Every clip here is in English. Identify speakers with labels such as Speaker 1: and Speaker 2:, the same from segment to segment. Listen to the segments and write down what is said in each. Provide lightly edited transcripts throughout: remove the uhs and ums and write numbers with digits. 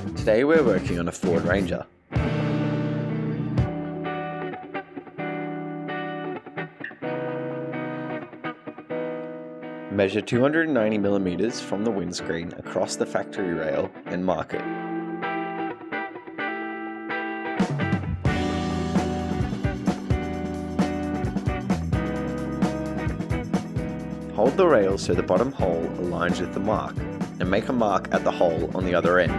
Speaker 1: Today we're working on a Ford Ranger. Measure 290mm from the windscreen across the factory rail and mark it. Hold the rail so the bottom hole aligns with the mark, and make a mark at the hole on the other end.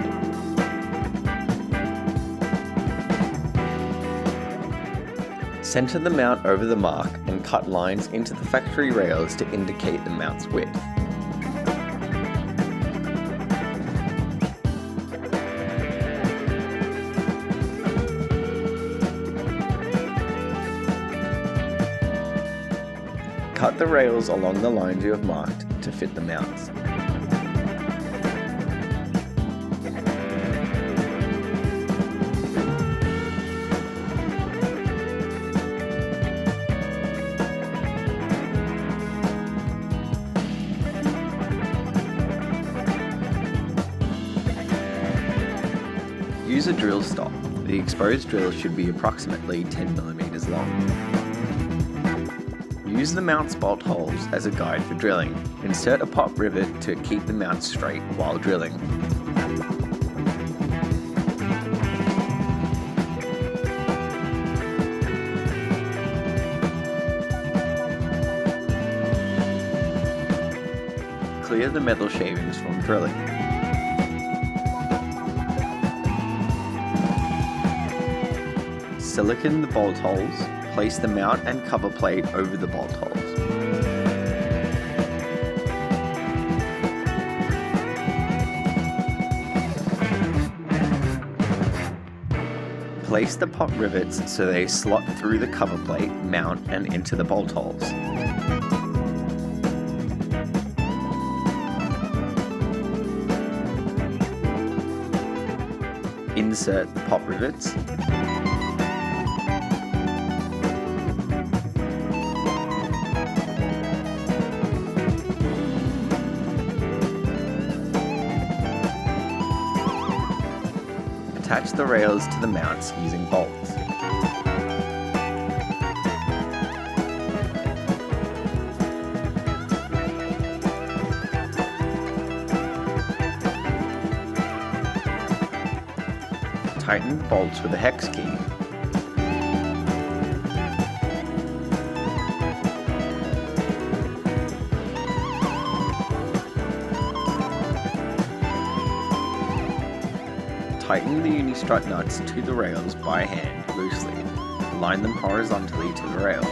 Speaker 1: Center the mount over the mark and cut lines into the factory rails to indicate the mount's width. Cut the rails along the lines you have marked to fit the mounts. Use a drill stop. The exposed drill should be approximately 10mm long. Use the mount's bolt holes as a guide for drilling. Insert a pop rivet to keep the mount straight while drilling. Clear the metal shavings from drilling. Silicone the bolt holes. Place the mount and cover plate over the bolt holes. Place the pop rivets so they slot through the cover plate, mount, and into the bolt holes. Insert the pop rivets. Attach the rails to the mounts using bolts. Tighten the bolts with a hex key. Tighten the uni-strut nuts to the rails by hand loosely. Align them horizontally to the rail.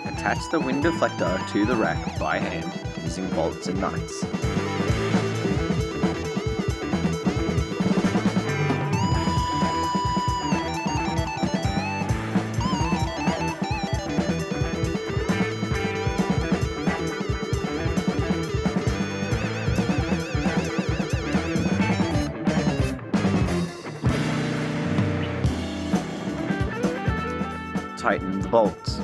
Speaker 1: Attach the wind deflector to the rack by hand using bolts and nuts. Tighten the bolts.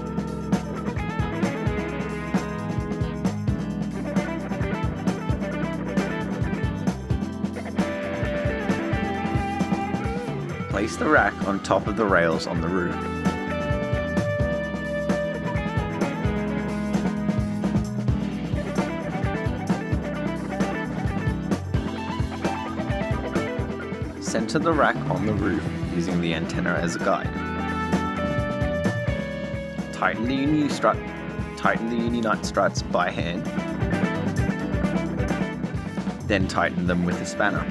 Speaker 1: Place the rack on top of the rails on the roof. Center the rack on the roof using the antenna as a guide. Tighten the uni nut struts by hand, then tighten them with a spanner.